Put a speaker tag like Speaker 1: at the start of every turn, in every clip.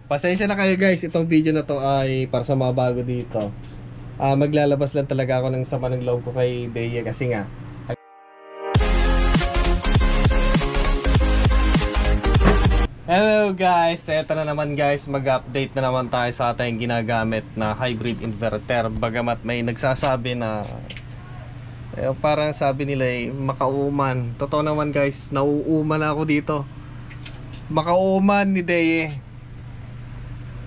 Speaker 1: Pasensya na kayo guys, itong video na to ay para sa mga bago dito. Maglalabas lang talaga ako ng sama ng loob ko kay Deye kasi nga hello guys, eto na naman guys, mag-update na naman tayo sa ating ginagamit na hybrid inverter. Bagamat may nagsasabi na parang sabi nila makauuman. Totoo naman guys, nauuman ako dito. Makauuman ni Deye.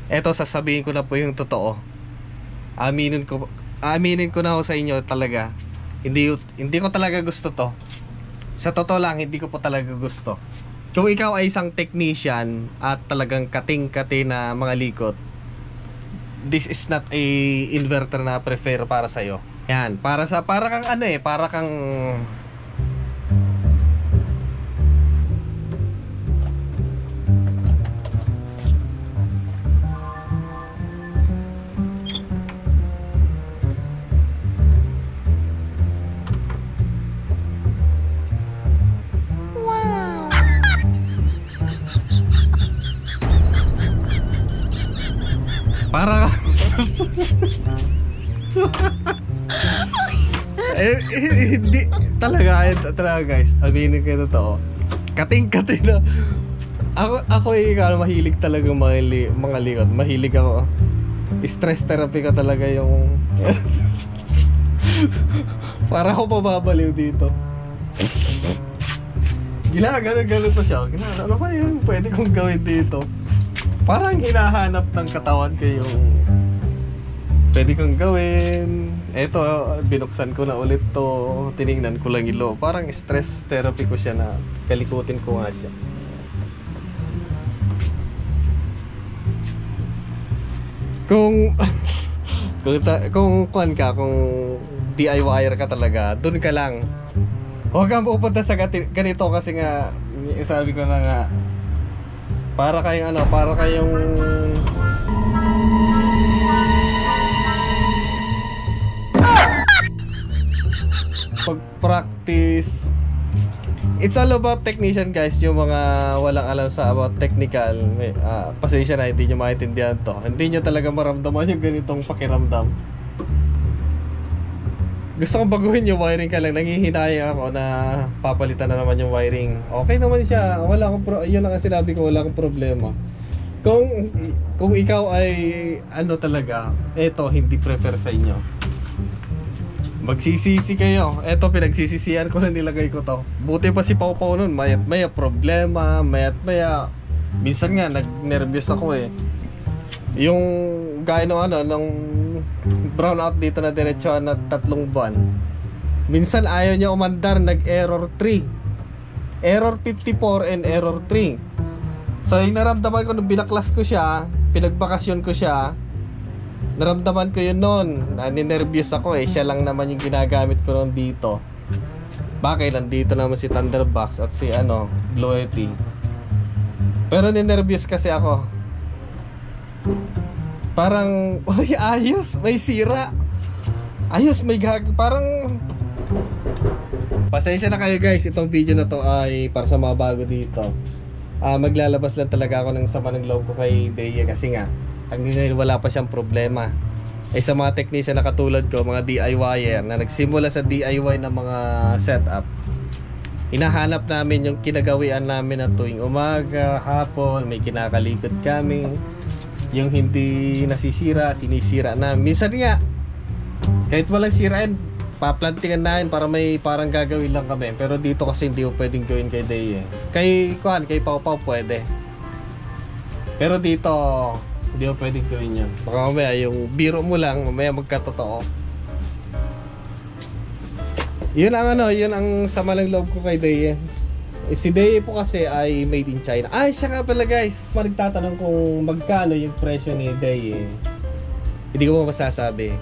Speaker 1: Eto, sasabihin ko na po yung totoo. Aminin ko na ho sa inyo talaga. Hindi ko talaga gusto to. Sa totoo lang, hindi ko po talaga gusto. Kung ikaw ay isang technician at talagang kating-kati na mga likot, this is not a inverter na prefer para sa'yo. Yan, para kang para kang hindi talaga guys, aminin kayo totoo. Kating-kati na. Ako mahilig talaga mga likod. Mahilig ako. Stress therapy ka talaga yung para ako pababaliw dito. Ginagano pa siya. Ano pa yung pwede kong gawin dito? Parang hinahanap ng katawan ko yung pwede kong gawin. Eto, binuksan ko na ulit to. Tinignan ko lang yung loob. Parang stress therapy ko siya na kalikutin ko nga siya. Kung kung DIYer ka talaga, dun ka lang. Huwag kang pupunta sa ganito kasi nga sabi ko na nga para kayong pag-practice. It's all about technician guys. Yung mga walang alam sa about technical, pasensya na, hindi nyo maintindihan to. Hindi nyo talaga maramdaman yung ganitong pakiramdam. Gusto kong baguhin yung wiring ka lang. Nanghihinayang ako na papalitan na naman yung wiring. Okay naman siya. Yun ang sinabi ko, wala akong problema. Kung ikaw ay talaga, eto hindi prefer sa inyo, magsisisi kayo. Eto, pinagsisisihan ko na, nilagay ko to. Buti pa si Pau Pau nun, mayat maya problema, mayat maya. Minsan nga nag-nervous ako yung gaya ng brownout dito na diretso na 3 buwan. Minsan ayaw niya umandar, nag-error 3, error 54 and error 3. So yung naramdaman ko nung binaklas ko siya, pinagbakasyon ko siya, naramdaman ko yun noon. Ninervyos ako siya lang naman yung ginagamit ko noon dito. Bakit? Nandito naman si Thunderbox at si Gloety. Pero ninervyos kasi ako. Parang, ayos, may sira. Ayos, may parang pasensya na kayo guys, itong video na to ay para sa mga bago dito. Maglalabas lang talaga ako ng sama ng loob ko kay Deye kasi nga hanggang wala pa siyang problema. Sa mga technician na katulad ko, mga DIYer na nagsimula sa DIY ng mga setup, hinahanap namin yung kinagawian namin na tuwing umaga, hapon, may kinakalikot kami. Yung hindi nasisira, sinisira na. Minsan nga, kahit walang sirain, paplantingan namin para may parang gagawin lang kami. Pero dito kasi hindi ko pwedeng gawin kay Deye. Kay Pau Pau pwede. Pero dito, hindi ko pwedeng gawin yan. Baka mamaya yung biro mo lang, mamaya magkatotoo. Yun ang sama ng loob ko kay Deye. Si Deye po kasi ay made in China. Siya nga pala guys, nagtatanong kung magkano yung presyo ni Deye. Hindi ko mo masasabi.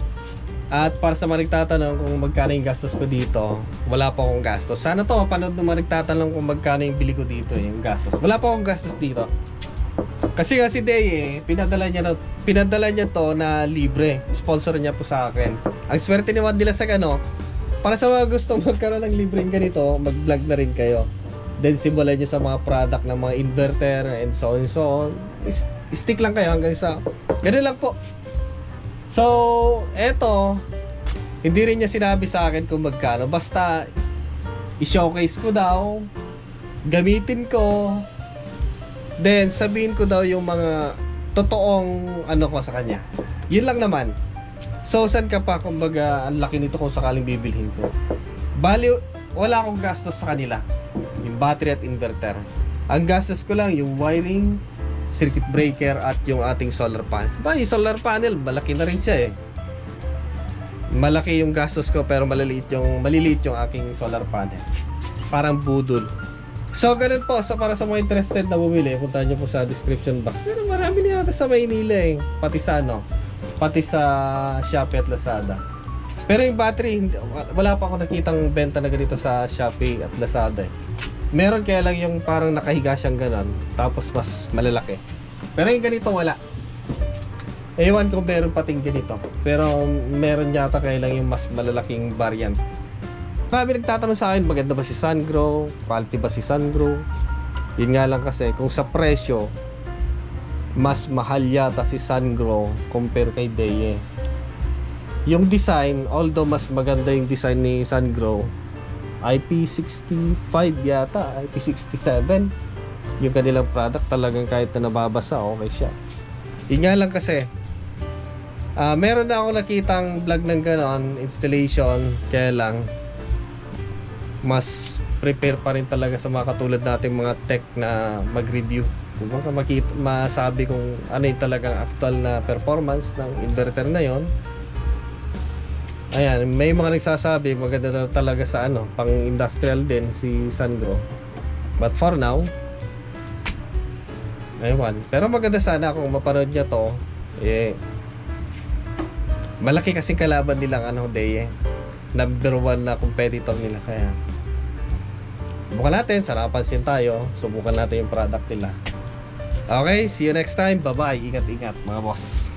Speaker 1: At para sa mga nagtatanong kung magkano yung gastos ko dito, wala pa akong gastos. Sana to mapanood ng mga nagtatanong kung magkano yung bili ko dito, yung gastos. Wala pa akong gastos dito. Kasi nga si Deye, pinadala niya to na libre. Sponsor niya po sa akin. Ang swerte ni Wandila sa para sa mga gustong magkaroon ng libreng ganito, mag-vlog na rin kayo. Then simulan nyo sa mga product ng mga inverter and so on. stick lang kayo hanggang sa ganun lang po. So eto, hindi rin niya sinabi sa akin kung magkano, basta i-showcase ko daw, gamitin ko, then sabihin ko daw yung mga totoong ano ko sa kanya. Yun lang naman. So saan ka pa, kumbaga ang laki nito kung sakaling bibilhin ko. Bali, wala akong gastos sa kanila, yung battery at inverter. Ang gastos ko lang yung wiring, circuit breaker at yung ating solar panel. Yung solar panel, malaki na rin siya eh. Malaki yung gastos ko pero maliliit yung aking solar panel. Parang budol. So ganun po, so para sa mga interested na bumili, punta nyo po sa description box. Pero marami na yata sa Maynila eh, pati sa Shopee at Lazada. Pero yung battery, wala pa ako nakitang benta na ganito sa Shopee at Lazada eh. Meron, kaya lang yung parang nakahiga siyang ganon, tapos mas malalaki. Pero yung ganito wala. Ewan kung meron pating ganito, pero meron yata kaya lang yung mas malalaking variant. Marami nagtatanong sa akin, maganda ba si Sungrow, quality ba si Sungrow. Yun nga lang kasi, kung sa presyo, mas mahal yata si Sungrow compare kay Deye. Yung design, although mas maganda yung design ni Sungrow, IP65 yata, IP67 yung kanilang product, talagang kahit na nababasa okay siya. Yun nga lang kasi meron na ako nakitang vlog ng ganon, installation, kaya lang mas prepare pa rin talaga sa mga katulad nating mga tech na mag-review kung masabi kung ano yung talagang actual na performance ng inverter na yon. Ayan, may mga nagsasabi maganda na talaga sa ano, pang industrial din si Sungrow. But for now, ayun. Pero maganda sana kung mapanood niya to, eh, malaki kasing kalaban nilang ano, Deye. Number 1 na competitor nila, kaya subukan natin, sana pansin tayo, subukan natin yung product nila. Okay, see you next time. Bye bye, ingat-ingat mga boss.